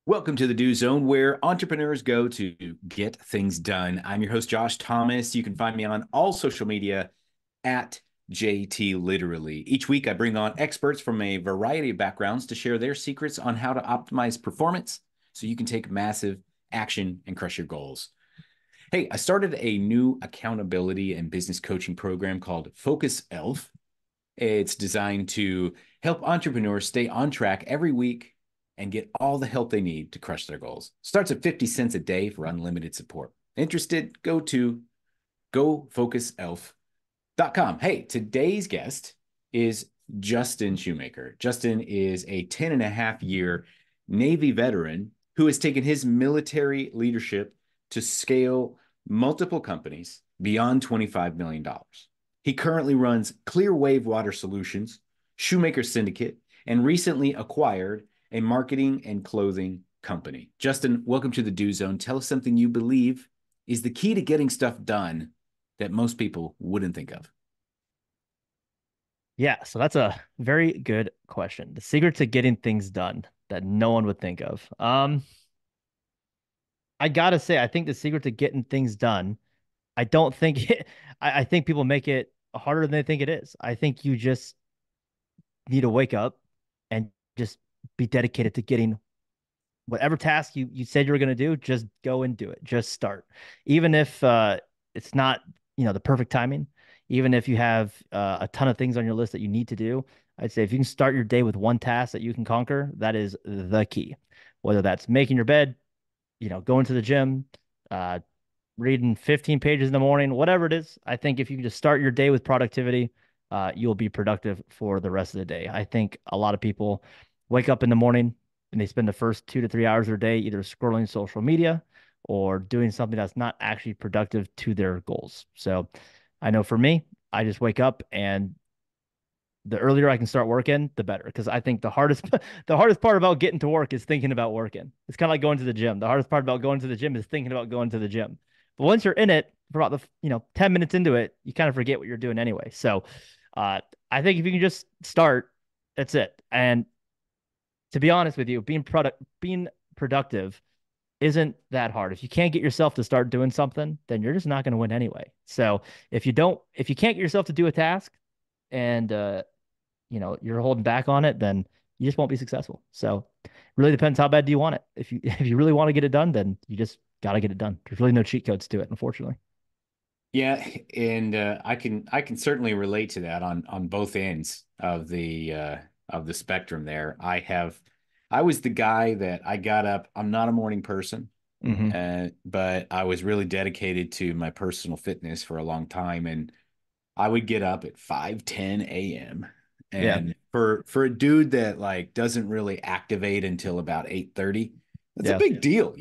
Welcome to the Do Zone, where entrepreneurs go to get things done. I'm your host, Josh Thomas. You can find me on all social media at JT Literally. Each week, I bring on experts from a variety of backgrounds to share their secrets on how to optimize performance so you can take massive action and crush your goals. Hey, I started a new accountability and business coaching program called Focus Elf. It's designed to help entrepreneurs stay on track every week and get all the help they need to crush their goals. Starts at 50 cents a day for unlimited support. Interested? Go to gofocuself.com. Hey, today's guest is Justin Shoemaker. Justin is a 10 and a half year Navy veteran who has taken his military leadership to scale multiple companies beyond $25 million. He currently runs Clear Wave Water Solutions, Shoemaker Syndicate, and recently acquired a marketing and clothing company. Justin, welcome to the Do Zone. Tell us something you believe is the key to getting stuff done that most people wouldn't think of. Yeah, so that's a very good question. The secret to getting things done that no one would think of. I gotta say, I think the secret to getting things done, I don't think I think people make it harder than they think it is. I think you just need to wake up and just be dedicated to getting whatever task you said you were gonna do, just go and do it. Just start. Even if it's not, the perfect timing, even if you have a ton of things on your list that you need to do, I'd say if you can start your day with one task that you can conquer, that is the key. Whether that's making your bed, going to the gym, uh, reading 15 pages in the morning, whatever it is, I think if you can just start your day with productivity, you'll be productive for the rest of the day. I think a lot of people wake up in the morning and they spend the first 2 to 3 hours of their day either scrolling social media or doing something that's not actually productive to their goals. So I know for me, I just wake up and the earlier I can start working, the better. Because I think the hardest the hardest part about getting to work is thinking about working. It's kind of like going to the gym. The hardest part about going to the gym is thinking about going to the gym. But once you're in it for about the 10 minutes into it, you kind of forget what you're doing anyway. So I think if you can just start, that's it. And to be honest with you, being productive isn't that hard. If you can't get yourself to start doing something, then you're just not going to win anyway. So if you can't get yourself to do a task and you're holding back on it, then you just won't be successful. So it really depends how bad do you want it. If you if you really want to get it done, then you just gotta get it done. There's really no cheat codes to it, unfortunately. Yeah, and I can certainly relate to that on both ends of the spectrum there. I was the guy that I got up. I'm not a morning person. Hmm. But I was really dedicated to my personal fitness for a long time, and I would get up at 5:10 a.m. Yeah. And for a dude that like doesn't really activate until about 8:30, that's a Yeah. big deal.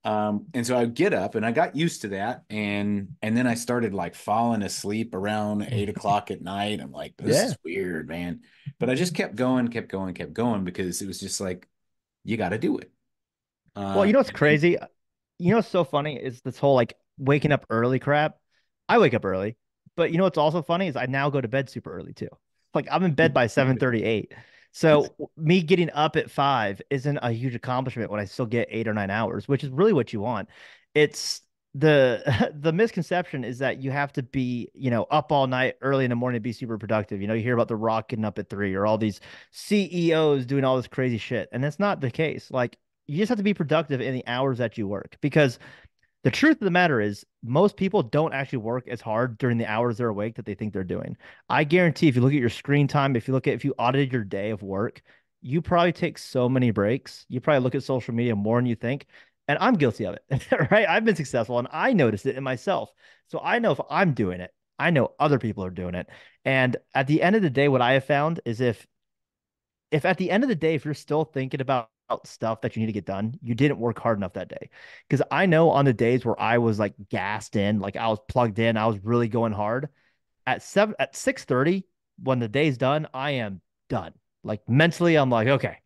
And so I would get up and I got used to that. And then I started like falling asleep around 8 o'clock at night. I'm like, this Yeah. is weird, man. But I just kept going, kept going, kept going because it was just like, you got to do it. Well, Uh, you know what's and crazy? You know what's so funny is this whole like waking up early crap. I wake up early, but you know what's also funny is I now go to bed super early too. Like I'm in bed by 7:38. So me getting up at 5 isn't a huge accomplishment when I still get 8 or 9 hours, which is really what you want. It's the the misconception is that you have to be, up all night early in the morning to be super productive. You hear about The Rock getting up at 3 or all these CEOs doing all this crazy shit. And that's not the case. Like you just have to be productive in the hours that you work because the truth of the matter is most people don't actually work as hard during the hours they're awake that they think they're doing. I guarantee if you look at your screen time, if you audited your day of work, you probably take so many breaks. You probably look at social media more than you think. And I'm guilty of it, right? I've been successful and I noticed it in myself. So I know if I'm doing it, I know other people are doing it. And at the end of the day, what I have found is if at the end of the day, if you're still thinking about stuff that you need to get done, you didn't work hard enough that day. Because I know on the days where I was like gassed in, like I was plugged in, I was really going hard at 6:30, when the day's done, I am done. Like mentally, I'm like, okay,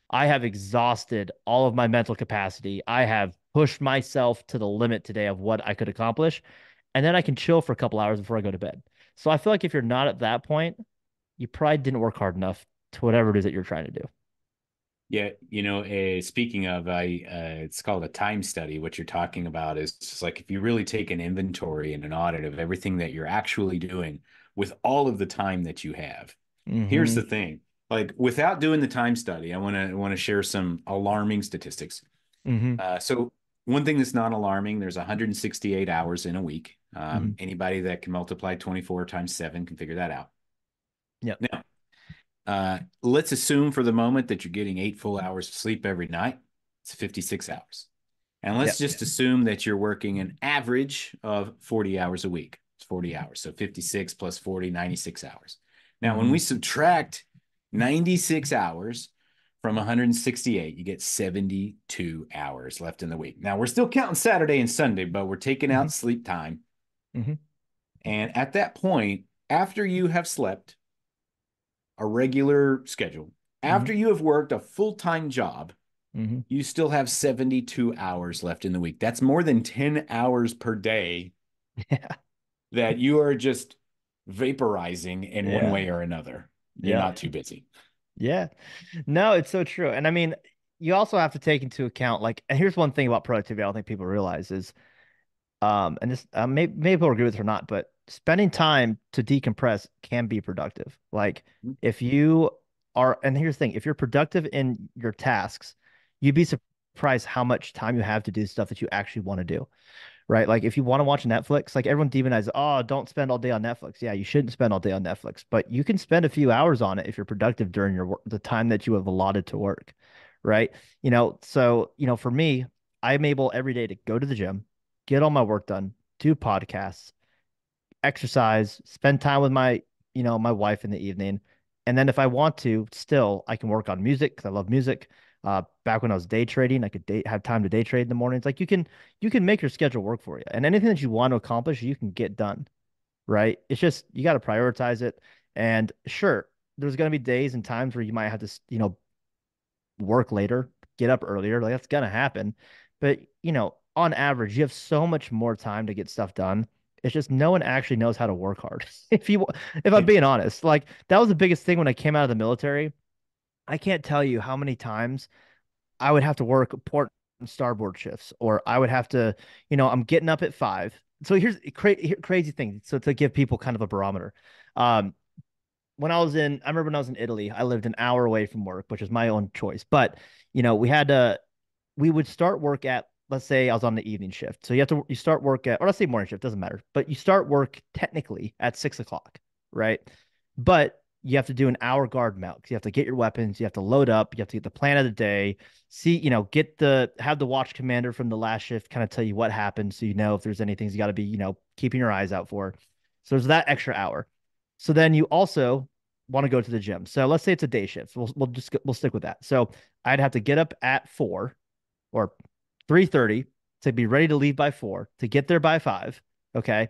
I have exhausted all of my mental capacity. I have pushed myself to the limit today of what I could accomplish. And then I can chill for a couple hours before I go to bed. So I feel like if you're not at that point, you probably didn't work hard enough to whatever it is that you're trying to do. Yeah, speaking of, it's called a time study. What you're talking about is just like if you really take an inventory and an audit of everything that you're actually doing with all of the time that you have. Here's Mm-hmm. the thing, like without doing the time study, I want to share some alarming statistics. Mm-hmm. So one thing that's not alarming, there's 168 hours in a week. Mm-hmm. Anybody that can multiply 24 times 7 can figure that out. Yep. Now, let's assume for the moment that you're getting 8 full hours of sleep every night. It's 56 hours. And let's Yep. just assume that you're working an average of 40 hours a week. It's 40 hours. So 56 plus 40, 96 hours. Now, when Mm-hmm. we subtract 96 hours from 168, you get 72 hours left in the week. Now, we're still counting Saturday and Sunday, but we're taking Mm-hmm. out sleep time. Mm-hmm. And at that point, after you have slept a regular schedule, Mm-hmm. after you have worked a full time job, Mm-hmm. you still have 72 hours left in the week. That's more than 10 hours per day Yeah. that you are just vaporizing in one Yeah. way or another. You're Yeah. not too busy. Yeah. No, it's so true. And I mean, you also have to take into account like, and here's one thing about productivity I don't think people realize is, and this maybe people agree with it or not, but spending time to decompress can be productive. Like if you are, and here's the thing, if you're productive in your tasks, you'd be surprised how much time you have to do stuff that you actually want to do. Right? Like if you want to watch Netflix, like everyone demonizes, oh, don't spend all day on Netflix. Yeah, you shouldn't spend all day on Netflix, but you can spend a few hours on it if you're productive during your work, the time that you have allotted to work, right? So, for me, I'm able every day to go to the gym, get all my work done, do podcasts, exercise, spend time with my wife in the evening. And then if I want to, still I can work on music because I love music. Back when I was day trading, I could have time to day trade in the mornings. Like you can make your schedule work for you. And anything that you want to accomplish, you can get done, right? It's just you got to prioritize it. And sure, there's going to be days and times where you might have to, work later, get up earlier. Like that's gonna happen. But on average, you have so much more time to get stuff done. It's just no one actually knows how to work hard. If I'm being honest, like that was the biggest thing when I came out of the military. I can't tell you how many times I would have to work port and starboard shifts, or I would have to, I'm getting up at 5. So here's crazy thing. So to give people kind of a barometer, um, I remember when I was in Italy, I lived an hour away from work, which was my own choice. But, we would start work at, let's say I was on the evening shift. So you start work at, or let's say morning shift, doesn't matter, but you start work technically at 6 o'clock, right? But you have to do an hour guard mount because you have to get your weapons, you have to load up, you have to get the plan of the day, see, have the watch commander from the last shift kind of tell you what happened. So, if there's any things you got to be, keeping your eyes out for. So there's that extra hour. So then you also want to go to the gym. So let's say it's a day shift. We'll stick with that. So I'd have to get up at 4 or 3:30 to be ready to leave by 4 to get there by 5. Okay.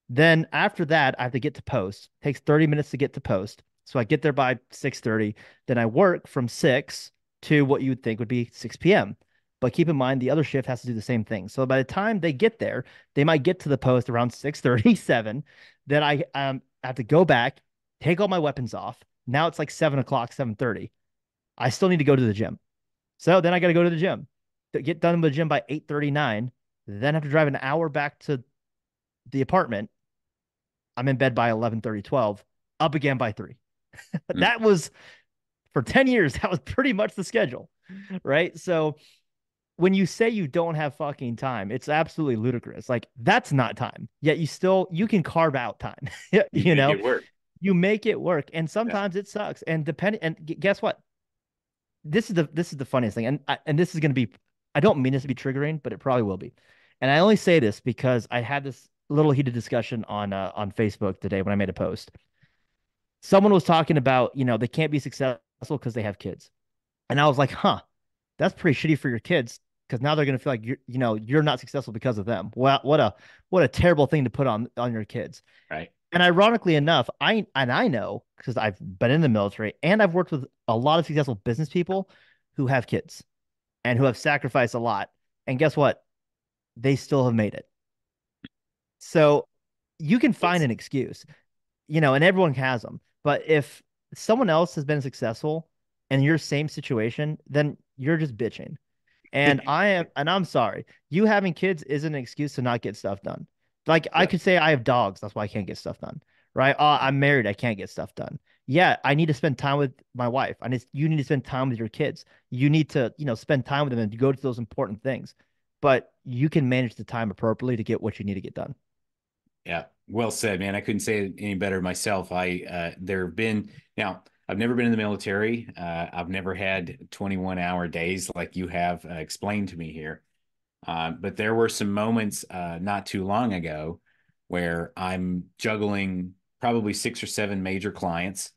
Then after that, I have to get to post. It takes 30 minutes to get to post. So I get there by 6:30. Then I work from 6 to what you would think would be 6 p.m. But keep in mind the other shift has to do the same thing. So by the time they get there, they might get to the post around 6:37. Then I have to go back, take all my weapons off. Now it's like 7 o'clock, 7:30. I still need to go to the gym. So then I got to go to the gym to get done with the gym by 8:39. Then I have to drive an hour back to the apartment. I'm in bed by 11:30, 12, up again by 3. Mm. That was for 10 years. That was pretty much the schedule, right? So when you say you don't have fucking time, it's absolutely ludicrous. Like that's not time. Yet you can carve out time. You you make know, it work. you make it work. And Yeah. sometimes it sucks. And guess what? This is the funniest thing. And this is going to be, I don't mean this to be triggering, but it probably will be. And I only say this because I had this little heated discussion on Facebook today when I made a post. Someone was talking about, they can't be successful because they have kids. And I was like, huh, that's pretty shitty for your kids because now they're gonna feel like you're not successful because of them. Well, what a terrible thing to put on your kids. Right. And ironically enough, I know because I've been in the military and I've worked with a lot of successful business people who have kids and who have sacrificed a lot. And guess what? They still have made it. So you can find It's, an excuse, and everyone has them. But if someone else has been successful, in your same situation, then you're just bitching. And I'm sorry, you having kids isn't an excuse to not get stuff done. Like I Yep. could say I have dogs, that's why I can't get stuff done. Right? Oh, I'm married, I can't get stuff done. Yeah, I need to spend time with my wife. You need to spend time with your kids. You need to, spend time with them and go to those important things. But you can manage the time appropriately to get what you need to get done. Yeah, well said, man. I couldn't say it any better myself. There have been now. I've never been in the military. I've never had 21-hour days like you have explained to me here. But there were some moments not too long ago where I'm juggling probably six or seven major clients,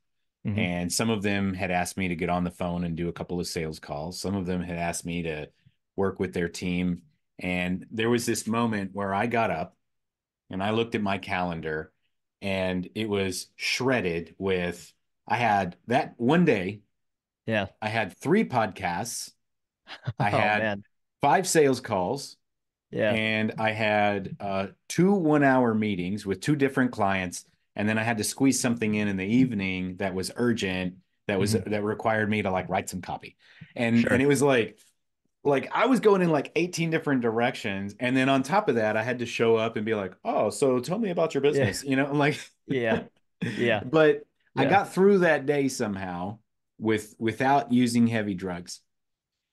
Hmm. and some of them had asked me to get on the phone and do a couple of sales calls. Some of them had asked me to work with their team, and there was this moment where I got up and I looked at my calendar and it was shredded with I had that one day, Yeah. I had three podcasts, I Oh had man. five sales calls, Yeah. and I had two 1 hour meetings with two different clients. And then I had to squeeze something in the evening that was urgent, Hmm. that required me to like write some copy. And Sure. it was like I was going in like 18 different directions. And then on top of that, I had to show up and be like, oh, so tell me about your Yeah. business. I'm like, Yeah. Yeah. but I Yeah. got through that day somehow without using heavy drugs.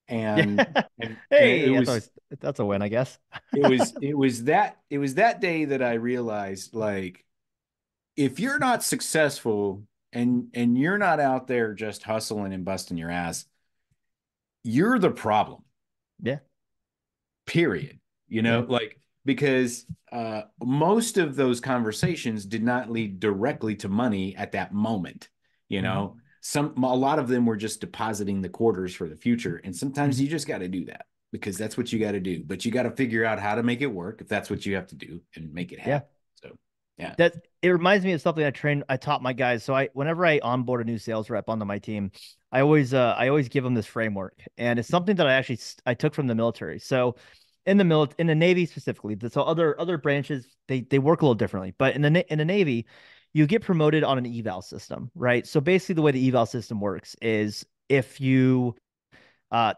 Yeah. And and it Hey, was that's a win, I guess. it was that day that I realized like if you're not successful and you're not out there just hustling and busting your ass, you're the problem. Yeah. Period. Yeah. Like because most of those conversations did not lead directly to money at that moment. Hmm. A lot of them were just depositing the quarters for the future, and sometimes Hmm. you just got to do that because that's what you got to do. But you got to figure out how to make it work if that's what you have to do and make it Yeah. happen. So, yeah. That it reminds me of something I taught my guys. So whenever I onboard a new sales rep onto my team, I always give them this framework, and it's something that I took from the military. So in the Navy specifically, so other branches they work a little differently, but in the Navy, you get promoted on an eval system, right? So basically, the way the eval system works is if uh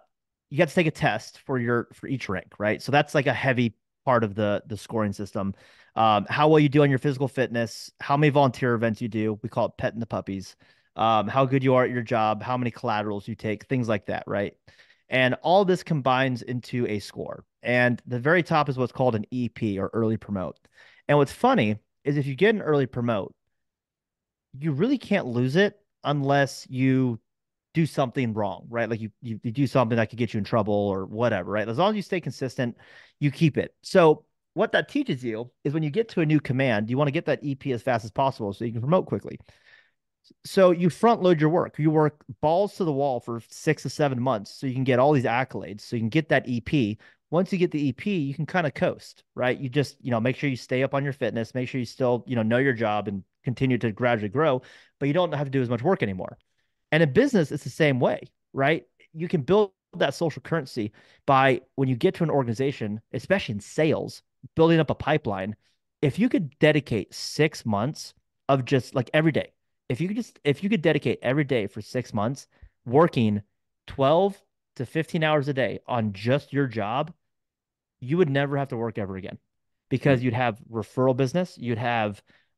you got to take a test for each rank, right? So that's like a heavy part of the scoring system. How well you do on your physical fitness, how many volunteer events you do, we call it petting the puppies, how good you are at your job, how many collaterals you take, things like that, right? And all this combines into a score. And the very top is what's called an EP or early promote. And what's funny is if you get an early promote, you really can't lose it unless you do something wrong, right? Like you do something that could get you in trouble or whatever, right? As long as you stay consistent, you keep it. So what that teaches you is when you get to a new command, you want to get that EP as fast as possible so you can promote quickly. So you front load your work. You work balls to the wall for 6 to 7 months so you can get all these accolades. So you can get that EP. Once you get the EP, you can kind of coast, right? You just, make sure you stay up on your fitness, make sure you still, know your job and continue to gradually grow, but you don't have to do as much work anymore. And in business, it's the same way, right? You can build that social currency by when you get to an organization, especially in sales, building up a pipeline. If you could dedicate 6 months of just like every day, if you could dedicate every day for 6 months working 12 to 15 hours a day on just your job, you would never have to work ever again because Mm. you'd have referral business,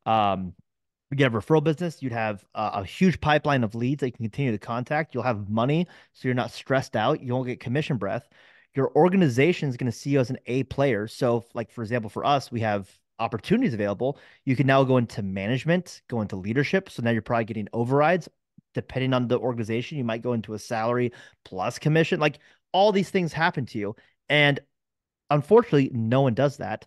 um, you have referral business. You'd have a huge pipeline of leads that you can continue to contact. You'll have money, so you're not stressed out. You won't get commission breath. Your organization is going to see you as an A player. So, like for example, for us, we have opportunities available. You can now go into management, go into leadership. So now you're probably getting overrides. Depending on the organization, you might go into a salary plus commission. Like all these things happen to you, and unfortunately, no one does that.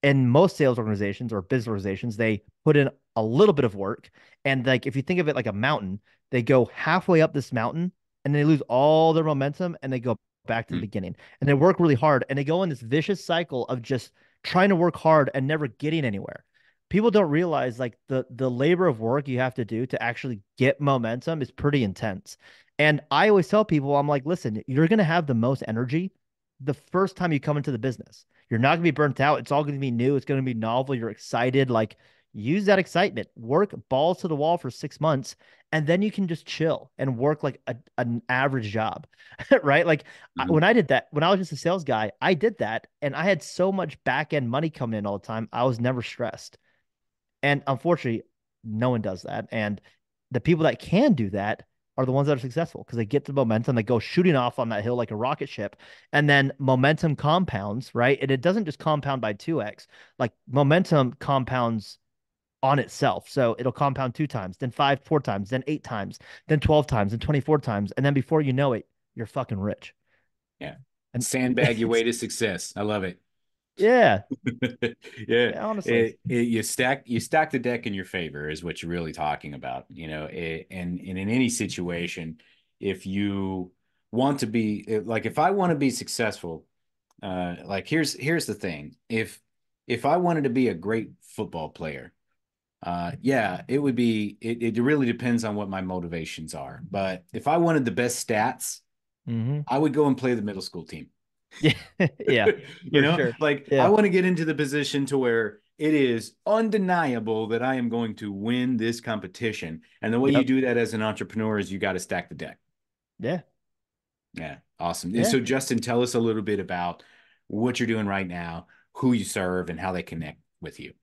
In most sales organizations or business organizations, they put in a little bit of work. And like if you think of it like a mountain, they go halfway up this mountain and they lose all their momentum and they go back to the Mm. beginning. And they work really hard and they go in this vicious cycle of just trying to work hard and never getting anywhere. People don't realize like the labor of work you have to do to actually get momentum is pretty intense. And I always tell people, I'm like, listen, you're going to have the most energy the first time you come into the business. You're not going to be burnt out. It's all going to be new. It's going to be novel. You're excited. Like use that excitement, work balls to the wall for 6 months, and then you can just chill and work like an average job, right? Like Mhm. when I did that, when I was just a sales guy, I did that and I had so much back end money coming in all the time. I was never stressed. And unfortunately, no one does that. And the people that can do that are the ones that are successful because they get the momentum, they go shooting off on that hill like a rocket ship, and then momentum compounds, right? And it doesn't just compound by 2x, like momentum compounds on itself. So it'll compound 2 times, then five, 4 times, then 8 times, then 12 times, then 24 times. And then before you know it, you're fucking rich. Yeah. And Sandbag your way it's, to success. I love it. yeah, Yeah. yeah, honestly. You stack the deck in your favor is what you're really talking about. And in any situation, if you want to be like, if I want to be successful, like here's the thing. If I wanted to be a great football player, yeah, it really depends on what my motivations are. But if I wanted the best stats, Hmm. I would go and play the middle school team. Yeah, yeah, for sure. Like I Yeah. want to get into the position to where it is undeniable that I am going to win this competition. And the way you Yep. do that as an entrepreneur is you got to stack the deck. Yeah. Yeah, awesome. And Yeah. so, Justin, tell us a little bit about what you're doing right now, who you serve, and how they connect with you.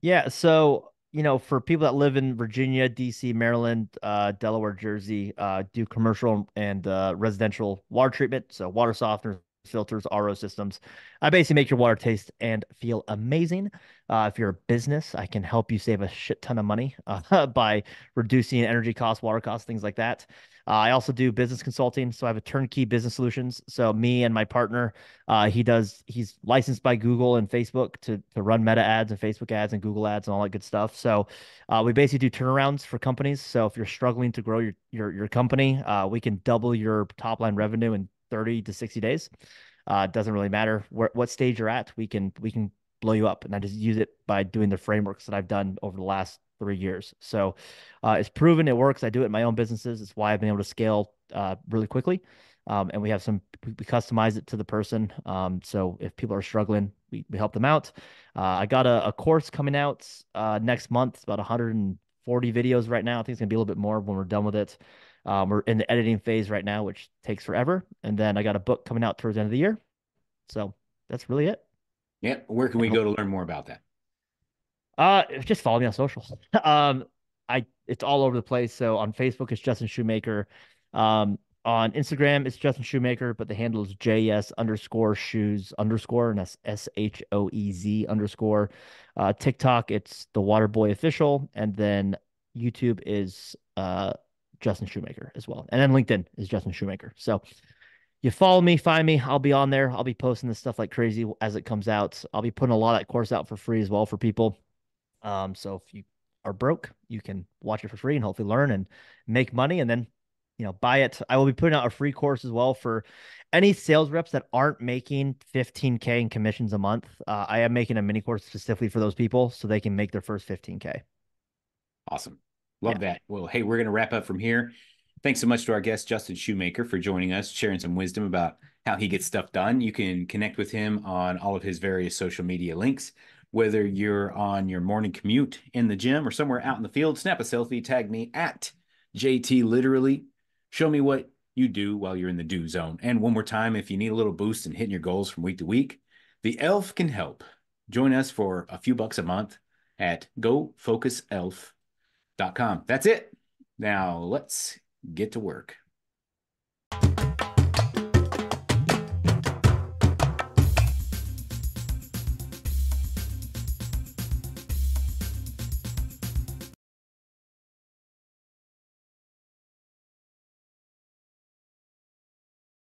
Yeah, so for people that live in Virginia, DC, Maryland, Delaware, Jersey, do commercial and residential water treatment, so water softeners, filters, RO systems. I basically make your water taste and feel amazing. If you're a business, I can help you save a shit ton of money by reducing energy costs, water costs, things like that. I also do business consulting, so I have a turnkey business solutions. So me and my partner he's licensed by Google and Facebook to run Meta ads and Facebook ads and Google ads and all that good stuff. So we basically do turnarounds for companies. So if you're struggling to grow your company, we can double your top line revenue in 30 to 60 days. It doesn't really matter what stage you're at. We can blow you up. And I just use it by doing the frameworks that I've done over the last 3 years. So it's proven it works. I do it in my own businesses. It's why I've been able to scale really quickly. And we have we customize it to the person. So if people are struggling, we help them out. I got a course coming out next month. It's about 140 videos right now. I think it's gonna be a little bit more when we're done with it. We're in the editing phase right now, which takes forever. And then I got a book coming out towards the end of the year. So that's really it. Yeah, where can And we go to learn more about that? just follow me on social. Um, it's all over the place. So on Facebook, it's Justin Shoemaker. On Instagram, it's Justin Shoemaker, but the handle is JS underscore shoes underscore, and that's SHOEZ underscore. TikTok, it's the Waterboy official, and then YouTube is Justin Shoemaker as well. And then LinkedIn is Justin Shoemaker. So you follow me, find me. I'll be on there. I'll be posting this stuff like crazy as it comes out. I'll be putting a lot of that course out for free as well for people. So if you are broke, you can watch it for free and hopefully learn and make money and then, buy it. I will be putting out a free course as well for any sales reps that aren't making 15K in commissions a month. I am making a mini course specifically for those people so they can make their first 15K. Awesome. Yeah. Love that. Well, hey, we're going to wrap up from here. Thanks so much to our guest, Justin Shoemaker, for joining us, sharing some wisdom about how he gets stuff done. You can connect with him on all of his various social media links. Whether you're on your morning commute in the gym or somewhere out in the field, snap a selfie, tag me at JT Literally. Show me what you do while you're in the do zone. And one more time, if you need a little boost in hitting your goals from week to week, the elf can help. Join us for a few bucks a month at GoFocusElf.com. That's it. Now let's get to work.